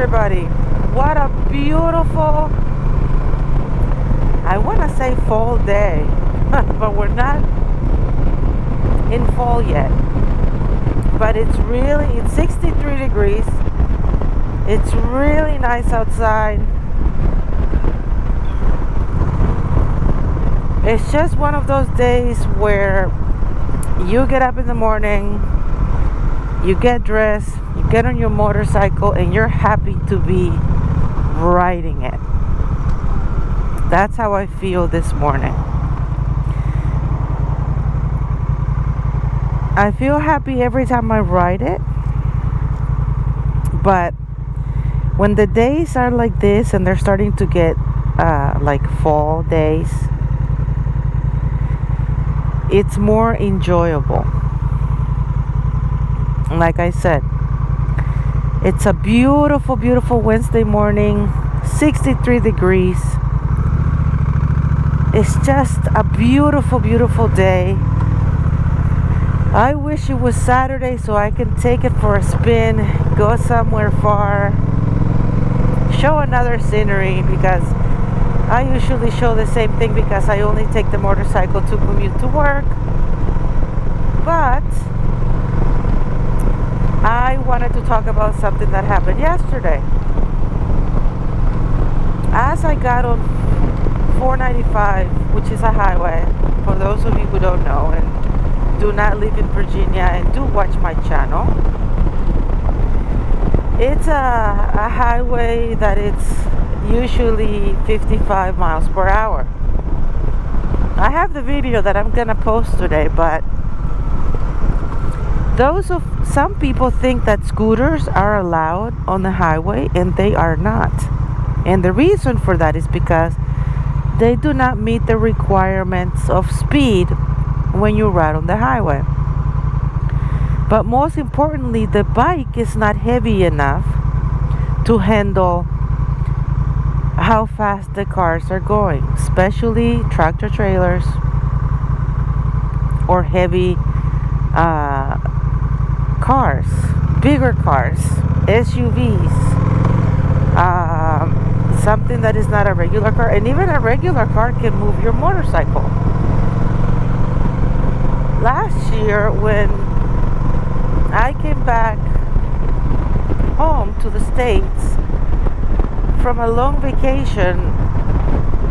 everybody. What a beautiful, I want to say fall day, but we're not in fall yet. But it's 63 degrees. It's really nice outside. It's just one of those days where you get up in the morning, you get dressed, you get on your motorcycle, and you're happy to be riding it. That's how I feel this morning. I feel happy every time I ride it, but when the days are like this and they're starting to get like fall days, it's more enjoyable. Like I said, it's a beautiful, beautiful Wednesday morning, 63 degrees. It's just a beautiful, beautiful day. I wish it was Saturday so I can take it for a spin, go somewhere far, show another scenery, because I usually show the same thing because I only take the motorcycle to commute to work. But I wanted to talk about something that happened yesterday. As I got on 495, which is a highway, for those of you who don't know and do not live in Virginia and do watch my channel, it's a highway that it's usually 55 miles per hour. I have the video that I'm gonna post today, but some people think that scooters are allowed on the highway, and they are not. And the reason for that is because they do not meet the requirements of speed when you ride on the highway. But most importantly, the bike is not heavy enough to handle how fast the cars are going, especially tractor trailers or heavy cars, bigger cars, SUVs, something that is not a regular car. And even a regular car can move your motorcycle. Last year, when I came back home to the States from a long vacation,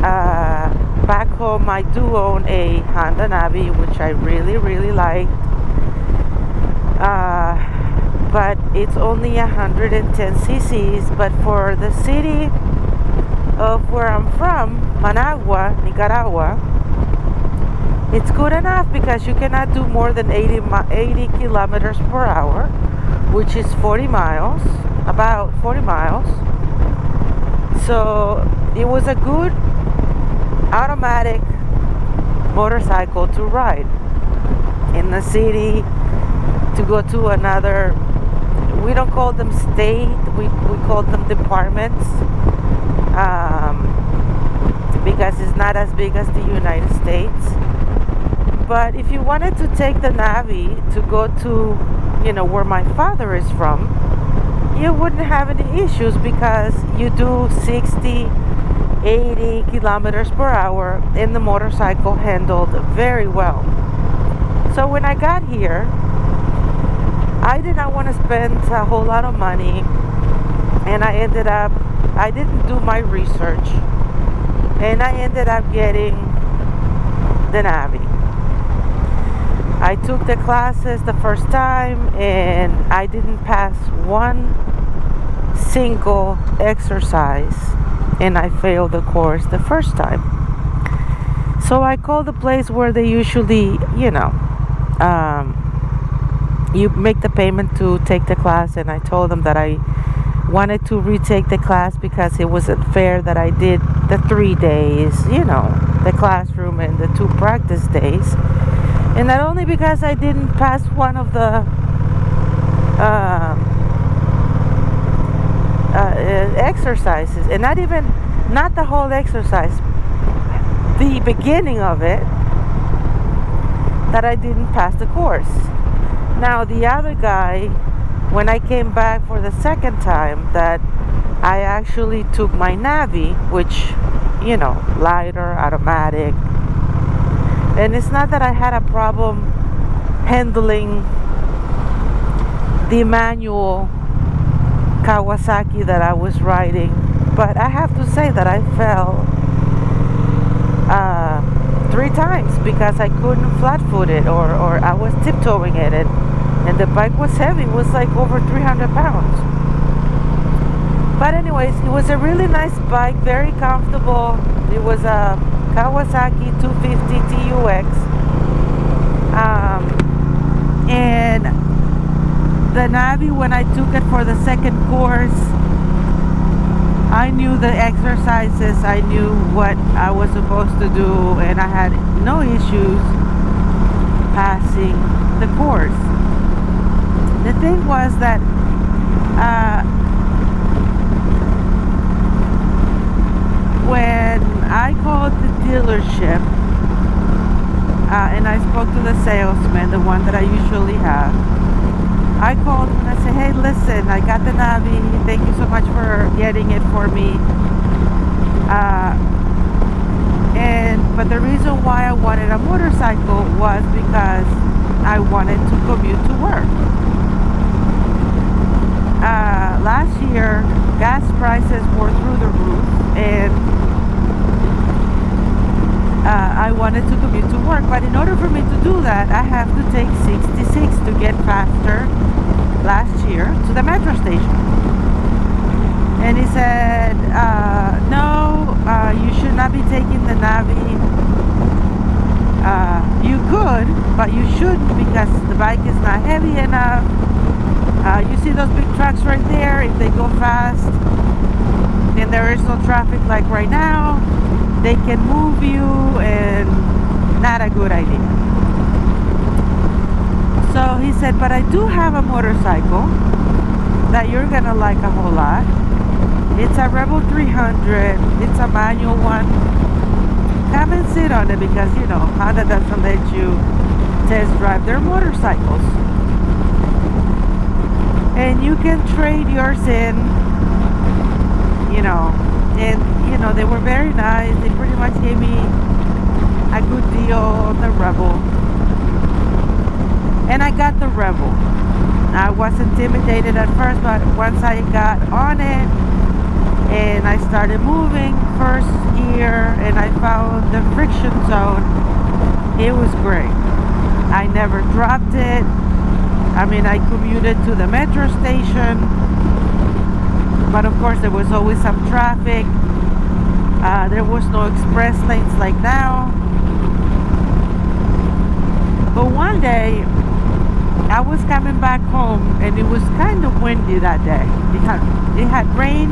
back home I do own a Honda Navi, which I really, really like. But it's only 110 cc's. But for the city of where I'm from, Managua, Nicaragua, it's good enough because you cannot do more than 80 kilometers per hour, which is 40 miles, about 40 miles. So it was a good automatic motorcycle to ride in the city, to go to another, we don't call them state, we call them departments, because it's not as big as the United States. But if you wanted to take the Navi to go to, where my father is from, you wouldn't have any issues because you do 60, 80 kilometers per hour, and the motorcycle handled very well. So when I got here, I did not want to spend a whole lot of money, and I didn't do my research, and I ended up getting the Navi. I took the classes the first time, and I didn't pass one single exercise, and I failed the course the first time. So I called the place where they usually, you make the payment to take the class, and I told them that I wanted to retake the class because it wasn't fair that I did the 3 days, the classroom and the 2 practice days. And not only because I didn't pass one of the exercises, and not the whole exercise, the beginning of it, that I didn't pass the course. Now the other guy, when I came back for the second time, that I actually took my Navi, which, lighter, automatic. And it's not that I had a problem handling the manual Kawasaki that I was riding, but I have to say that I fell 3 times because I couldn't flat foot it, or I was tiptoeing it, and the bike was heavy. It was like over 300 pounds. But anyways, it was a really nice bike, very comfortable. It was a Kawasaki 250 TUX. And the Navi, when I took it for the second course, I knew the exercises, I knew what I was supposed to do, and I had no issues passing the course. The thing was that when I called the dealership and I spoke to the salesman, the one that I usually have, I called him and I said, hey, listen, I got the Navi. Thank you so much for getting it for me. But the reason why I wanted a motorcycle was because I wanted to commute to work. Last year, gas prices were through the roof, and I wanted to commute to work. But in order for me to do that, I have to take 66 to get faster last year to the metro station. And he said, no, you should not be taking the Navi. You could, but you shouldn't because the bike is not heavy enough. You see those big trucks right there? If they go fast and there is no traffic like right now, they can move you, and not a good idea. So he said, but I do have a motorcycle that you're gonna like a whole lot. It's a Rebel 300. It's a manual one. Come and sit on it because, Honda doesn't let you test drive their motorcycles. And you can trade yours in, and, they were very nice. They pretty much gave me a good deal on the Rebel. And I got the Rebel. I was intimidated at first, but once I got on it and I started moving first gear and I found the friction zone, it was great. I never dropped it. I commuted to the metro station, but of course there was always some traffic. There was no express lanes like now. But one day I was coming back home and it was kind of windy that day. It had rain